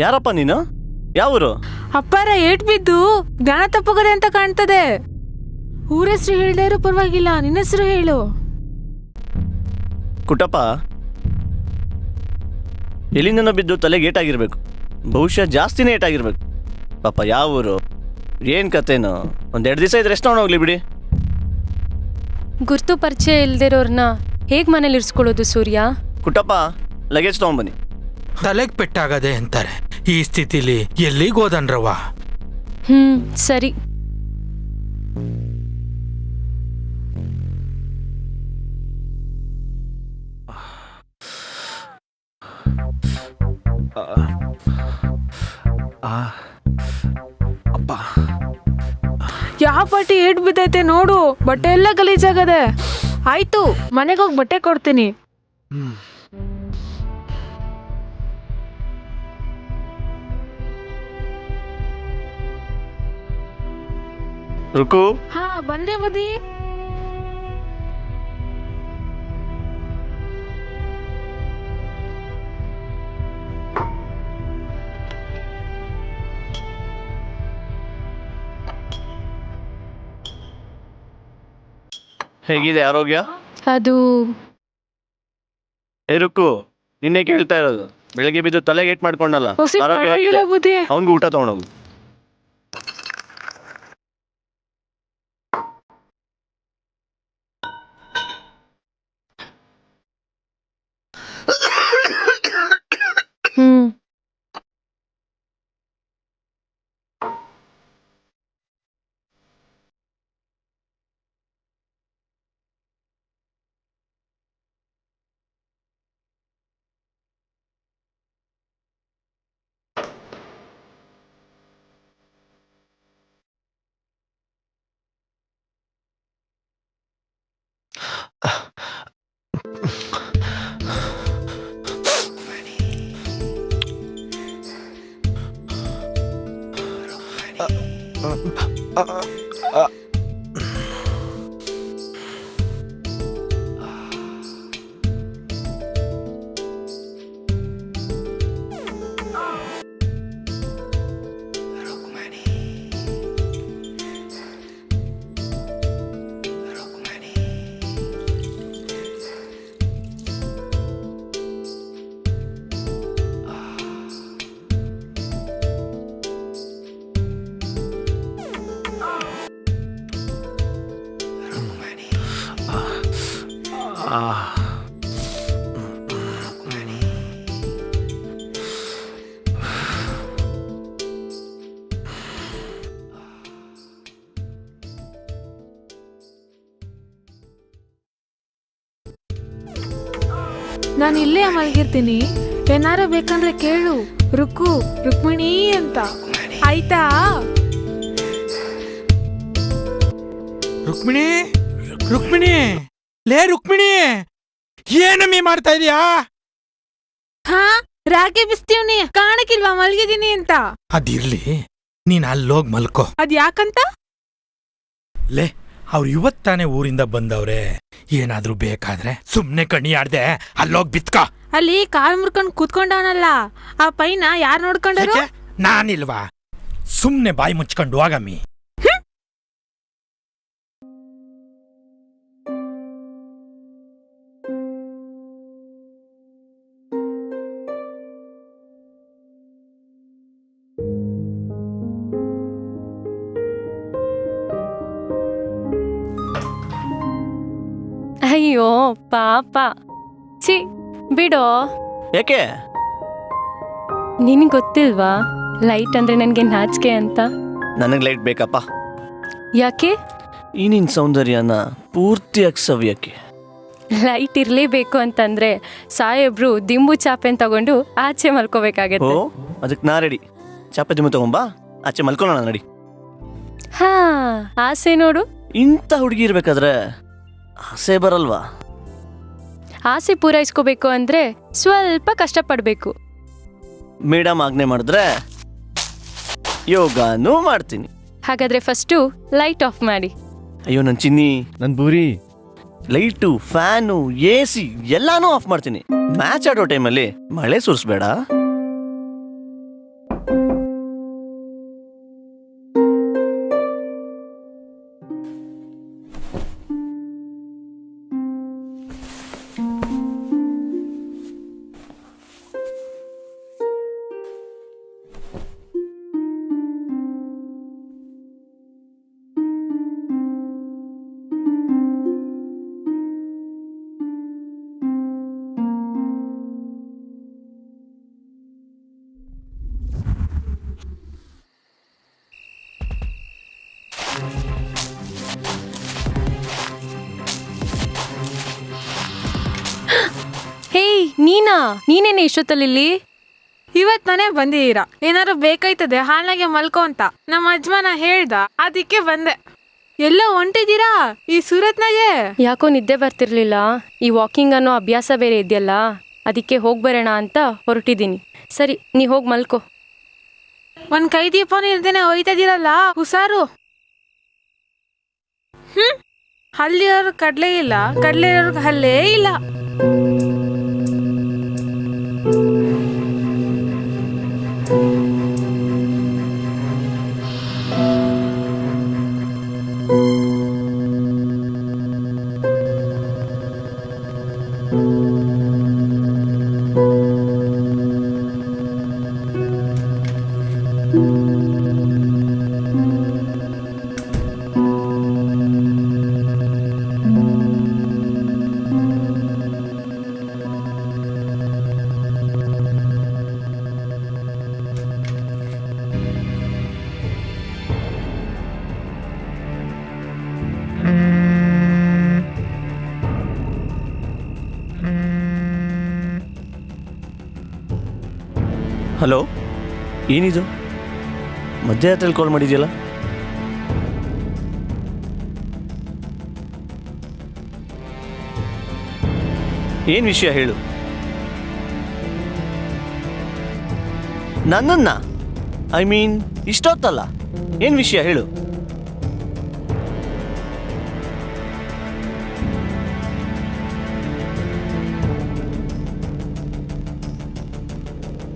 ಯಾರಪ್ಪ ನೀನು? ಯಾವೂರು? ಅಪ್ಪಾರ ಏಟ್ ಬಿದ್ದು ಜ್ಞಾನ ತಪ್ಪೋಗದೆ ಅಂತ ಕಾಣ್ತದೆ. ಊರ ಹೆಸರು ಹೇಳ್ದೇ ಇರೋ ಪರವಾಗಿಲ್ಲ, ನಿನ್ನ ಹೆಸರು ಹೇಳು. ಕುಟಪ್ಪ, ಎಲ್ಲಿಂದನೋ ಬಿದ್ದು ತಲೆಗೆ ಏಟಾಗಿರ್ಬೇಕು. ಬಹುಶಃ ಜಾಸ್ತಿನೇ ಏಟಾಗಿರ್ಬೇಕು. ಪಾಪ ಯಾವೂರು, ಏನು ಕತೆನೋ? ಒಂದೆರಡು ದಿವಸ ಇದ್ರೆ ಎಷ್ಟು ಹೋಗ್ಲಿ ಬಿಡಿ. ಗುರ್ತು ಪರಿಚಯ ಇಲ್ದಿರೋರ್ನ ಹೇಗ್ ಮನೇಲಿ ಇರ್ಸ್ಕೊಳ್ಳೋದು ಸೂರ್ಯ? ಕುಟಪ್ಪ, ಲಗೇಜ್ ತಗೊಂಬನ್ನಿ. ತಲೆಗೆ ಪೆಟ್ಟಾಗದೆ ಅಂತಾರೆ. ಈ ಸ್ಥಿತಿಲಿ ಎಲ್ಲಿಗೋದನ್ರವ್ವ? ಸರಿ. ಅಪ್ಪ, ಯಾವ ಪಾಟಿ ಏಟ್ ಬಿದ್ದೈತೆ ನೋಡು, ಬಟ್ಟೆ ಎಲ್ಲ ಗಲೀಜಾಗದೆ. ಆಯ್ತು, ಮನೆಗೆ ಹೋಗಿ ಬಟ್ಟೆ ಕೊಡ್ತೀನಿ. ರುಕು. ಹಾ, ಬಂದೆ ಬದಿ. ಹೇಗಿದೆ ಆರೋಗ್ಯ? ಅದು ರುಕು, ನಿನ್ನೆ ಕೇಳ್ತಾ ಇರೋದು. ಬೆಳಗ್ಗೆ ಬಿದ್ದು ತಲೆಗೆ ಏಟ್ ಮಾಡ್ಕೊಂಡಲ್ಲ, ಬುದ್ಧಿ. ಅವನಿಗೂ ಊಟ ತಗೊಂಡೋಗು. ನಾನು ಇಲ್ಲೇ ಮಲಗಿರ್ತೀನಿ, ಏನಾರ ಬೇಕಂದ್ರೆ ಕೇಳು. ರುಕ್ಕು, ರುಕ್ಮಿಣಿ ಅಂತ, ಆಯ್ತಾ? ರುಕ್ಮಿಣಿ, ರುಕ್ಮಿಣಿ, ಲೇ ರುಕ್ಮಿಣಿ, ಏನಮ್ಮಿ ಮಾಡ್ತಾ ಇದೀಯಾ? ಹಾ, ರಾಗಿ ಬಿಸ್ತೀವ್ನಿ, ಕಾಣಕ್ಕಿಲ್ವಾ ಮಲಗಿದೀನಿ ಅಂತ? ಅದಿರ್ಲಿ, ನೀನ್ ಅಲ್ಲೋಗ್ ಮಲ್ಕೋ. ಅದ್ ಯಾಕಂತ? ಲೇ, ಅವ್ರು ಇವತ್ತಾನೆ ಊರಿಂದ ಬಂದವ್ರೆ. ಏನಾದ್ರೂ ಬೇಕಾದ್ರೆ ಸುಮ್ನೆ ಕಣ್ಣಿ ಆಡ್ದೆ ಅಲ್ಲೋಗ್ ಬಿತ್ಕ. ಅಲ್ಲಿ ಕಾಲ್ ಮುರ್ಕೊಂಡ್ ಕೂತ್ಕೊಂಡವನಲ್ಲ, ಆ ಪೈನ ಯಾರ್ ನೋಡ್ಕೊಂಡ್ರು? ನಾನಿಲ್ವಾ? ಸುಮ್ನೆ ಬಾಯಿ ಮುಚ್ಕೊಂಡು ಹೋಗಮ್ಮಿ. ಅಯ್ಯೋ ಪಾಪ, ಛೀ ಬಿಡೋ. ಯಾಕೆ? ನಿನಗೆ ಗೊತ್ತಿಲ್ವಾ ಲೈಟ್ ಅಂದ್ರೆ ನನಗೆ ನಾಚಿಕೆ ಅಂತ? ನನಗೆ ಲೈಟ್ ಬೇಕಪ್ಪ. ಯಾಕೆ? ಈ ನಿನ್ನ ಸೌಂದರ್ಯನ ಪೂರ್ತಿಯಾಗಿ ಸವಿಯಕ್ಕೆ. ಲೈಟ್ ಇರಲೇಬೇಕು ಅಂತಂದ್ರೆ ಸಾಹೇಬ್ರು ದಿಂಬು ಚಾಪೆನ್ ತಗೊಂಡು ಆಚೆ ಮಲ್ಕೋಬೇಕಾಗತ್ತೆ. ಓ, ಅದಕ್ಕೆ ನಾ ರೆಡಿ. ಚಾಪೆ ದಿಮ್ಮ ತಗೊಂಬಾ, ಆಚೆ ಮಲ್ಕೊಳ್ಳೋಣ ನಡಿ. ಹಾ, ಆಸೆ ನೋಡು. ಇಂಥ ಹುಡುಗಿ ಇರ್ಬೇಕಾದ್ರೆ ಆಸೆ ಬರಲ್ವಾ? ಆಸೆ ಪೂರೈಸ್ಕೋಬೇಕು ಅಂದ್ರೆ ಸ್ವಲ್ಪ ಕಷ್ಟಪಡ್ಬೇಕು. ಮೇಡಮ್ ಆಜ್ಞೆ ಮಾಡಿದ್ರೆ ಯೋಗಾನೂ ಮಾಡ್ತೀನಿ. ಹಾಗಾದ್ರೆ ಫಸ್ಟು ಲೈಟ್ ಆಫ್ ಮಾಡಿ. ಅಯ್ಯೋ ನನ್ನ ಚಿನ್ನಿ, ನನ್ನ ಬೂರಿ, ಲೈಟು, ಫ್ಯಾನು, AC ಎಲ್ಲಾನು ಆಫ್ ಮಾಡ್ತೀನಿ. ಮ್ಯಾಚ್ ಆಡೋ ಟೈಮಲ್ಲಿ ಮಳೆ ಸುರಿಸ್ಬೇಡ. ನೀನೇನೆ ಇಷ್ಟೊತ್ತಲ್ಲಿ? ಇವತ್ ನಾನೇ ಬಂದಿದ್ದೀರಾ, ಏನಾದ್ರು ಬೇಕಾಯ್ತದೆ ಹಾಲ್ನಾಗೆ ಮಲ್ಕೋ ಅಂತ ನಮ್ಮ ಯಜಮಾನ ಹೇಳ್ದ, ಅದಕ್ಕೆ ಬಂದೆ. ಎಲ್ಲ ಹೊಂಟಿದ್ದೀರಾ ಈ ಸೂರತ್ನಾಗೆ? ಯಾಕೋ ನಿದ್ದೆ ಬರ್ತಿರ್ಲಿಲ್ಲ. ಈ ವಾಕಿಂಗ್ ಅನ್ನೋ ಅಭ್ಯಾಸ ಬೇರೆ ಇದೆಯಲ್ಲ, ಅದಕ್ಕೆ ಹೋಗ್ಬರೋಣ ಅಂತ ಹೊರಟಿದ್ದೀನಿ. ಸರಿ, ನೀ ಹೋಗಿ ಮಲ್ಕೋ. ಒಂದ್ ಕೈ ದೀಪನೂ ಇಲ್ದೇನೆ ಹೋಯ್ತಾ ಇದೀರಲ್ಲ, ಹುಷಾರು. ಹಲ್ಲಿರೋರ್ಗೆ ಕಡ್ಲೆ ಇಲ್ಲ, ಕಡ್ಲೆ ಇರೋರ್ಗೆ ಹಲ್ಲೇ ಇಲ್ಲ. ಹಲೋ, ಏನಿದು ಮಧ್ಯರಾತ್ರಿ ಕಾಲ್ ಮಾಡಿದ್ಯಲ್ಲ? ಏನು ವಿಷಯ ಹೇಳು. ನನ್ನನ್ನ ಐ ಮೀನ್ ಇಷ್ಟೊತ್ತಲ್ಲ, ಏನು ವಿಷಯ ಹೇಳು.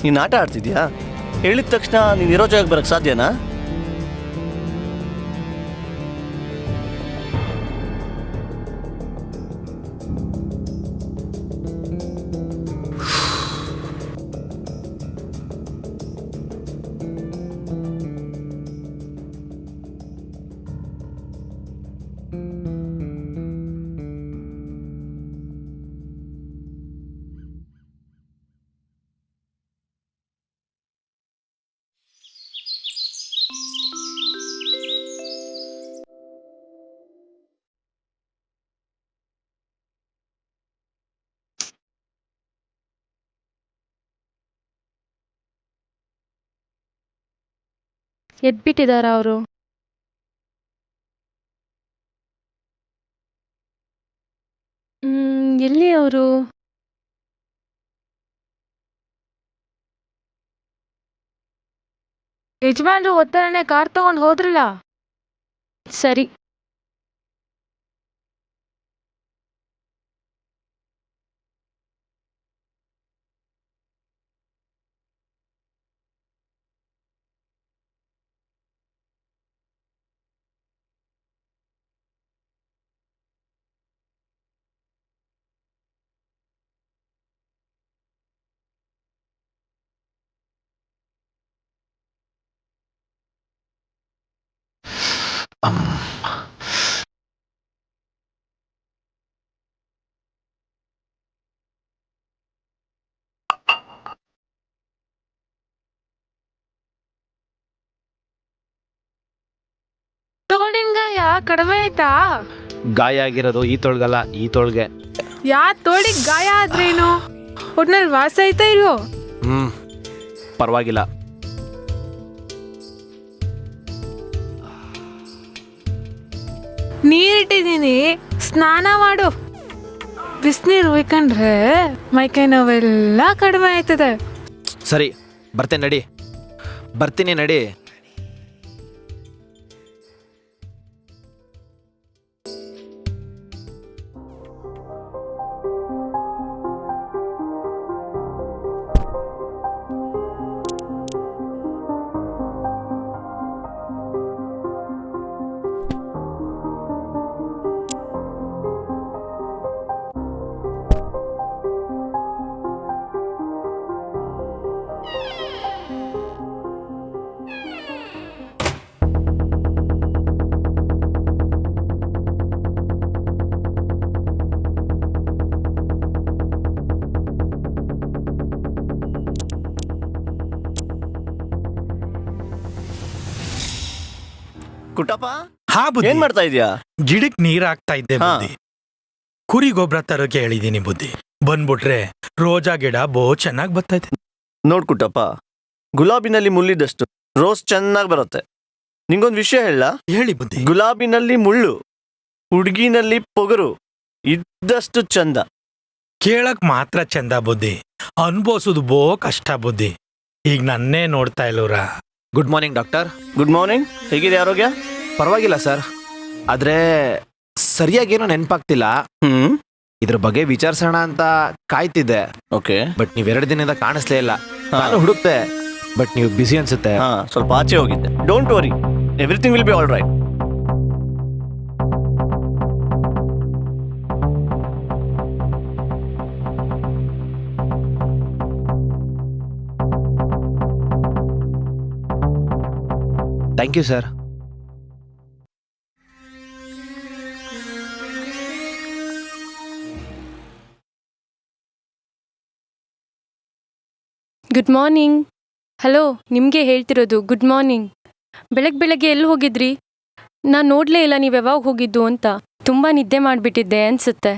ನೀನು ಆಟ ಆಡ್ತಿದ್ಯಾ? ಹೇಳಿದ ತಕ್ಷಣ ನೀನು ಇರೋ ಜಾಗಕ್ಕೆ ಬರೋಕ್ಕೆ ಸಾಧ್ಯನಾ? ಎದ್ಬಿಟ್ಟಿದಾರ ಅವರು? ಎಲ್ಲಿ ಅವರು? ಯಜಮಾನ್ರು ಒತ್ತಡನೆ ಕಾರ್ ತಗೊಂಡ್ ಹೋದ್ರಲ್ಲ. ಸರಿ. ತೋಳಿನ ಗಾಯ ಕಡಿಮೆ ಆಯ್ತಾ? ಗಾಯ ಆಗಿರೋದು ಈ ತೋಳ್ಗಲ್ಲ, ಈ ತೋಳ್ಗೆ. ಯಾ ತೋಳಿಗೆ ಗಾಯ ಆದ್ರೇನು? ಒಟ್ನಲ್ಲಿ ವಾಸ ಆಯ್ತಾ ಇಲ್ವೋ? ಪರವಾಗಿಲ್ಲ. ನೀರಿಟ್ಟಿದ್ದೀನಿ, ಸ್ನಾನ ಮಾಡು. ಬಿಸಿನೀರು ಉಯ್ಕೊಂಡ್ರೆ ಮೈಕೈ ನೋವೆಲ್ಲ ಕಡಿಮೆ ಆಯ್ತದೆ. ಸರಿ, ಬರ್ತೇನೆ ನಡಿ. ಬರ್ತೀನಿ ನಡಿ. ಕುಟಪ್ಪ, ಹಾ ಬುದ್ಧಿ. ಏನ್ ಮಾಡ್ತಾ ಇದೀಯಾ? ಗಿಡಕ್ ನೀರ್ ಹಾಕ್ತಾ ಇದ್ದೆ ಹಾ. ಬುದ್ಧಿ. ಕುರಿ ಗೊಬ್ಬರ ತರೋಕೆ ಹೇಳಿದೀನಿ ಬುದ್ಧಿ. ಬಂದ್ಬಿಟ್ರೆ ರೋಜಾ ಗಿಡ ಬಹು ಚೆನ್ನಾಗಿ ಬರ್ತೈತೆ. ನೋಡ್ಕುಟ್ಟಪ್ಪ, ಗುಲಾಬಿನಲ್ಲಿ ಮುಳ್ಳಿದಷ್ಟು ರೋಸ್ ಚೆನ್ನಾಗಿ ಬರುತ್ತೆ. ನಿಂಗೊಂದು ವಿಷಯ ಹೇಳ, ಹೇಳಿ ಬುದ್ಧಿ. ಗುಲಾಬಿನಲ್ಲಿ ಮುಳ್ಳು, ಹುಡುಗಿನಲ್ಲಿ ಪೊಗರು ಇದ್ದಷ್ಟು ಚಂದ. ಕೇಳಕ್ ಮಾತ್ರ ಚಂದ ಬುದ್ಧಿ, ಅನ್ಭವಿಸೋದು ಬೋ ಕಷ್ಟ ಬುದ್ಧಿ. ಈಗ ನನ್ನೇ ನೋಡ್ತಾ ಇಲ್ಲವ್ರ. Good morning doctor. Good morning. ಹೇಗಿದೆ ಆರೋಗ್ಯ? ಪರವಾಗಿಲ್ಲ ಸರ್, ಆದ್ರೆ ಸರಿಯಾಗೇನೋ ನೆನಪಾಗ್ತಿಲ್ಲ. ಇದ್ರ ಬಗ್ಗೆ ವಿಚಾರಿಸೋಣ ಅಂತ ಕಾಯ್ತಿದ್ದೆ. ಓಕೆ. ಬಟ್ ನೀವ್ 2 ದಿನದಿಂದ ಕಾಣಿಸ್ಲೇ ಇಲ್ಲ. ನಾನು ಹುಡುಕ್ತೆ, ಬಟ್ ನೀವು ಬಿಸಿ ಅನ್ಸುತ್ತೆ. ಹಾ, ಸ್ವಲ್ಪ ಆಚೆ ಹೋಗಿದ್ದೆ. Don't worry, everything will be all right. Thank you sir. Good morning. Hello, ನಿಮಗೆ ಹೇಳ್ತಿರೋದು ಗುಡ್ ಮಾರ್ನಿಂಗ್. ಬೆಳಗ್ಗೆ ಎಲ್ಲಿ ಹೋಗಿದ್ರಿ? ನಾನು ನೋಡಲೇ ಇಲ್ಲ ನೀವು ಯಾವಾಗ ಹೋಗಿದ್ದು ಅಂತ. ತುಂಬ ನಿದ್ದೆ ಮಾಡಿಬಿಟ್ಟಿದ್ದೆ ಅನಿಸುತ್ತೆ.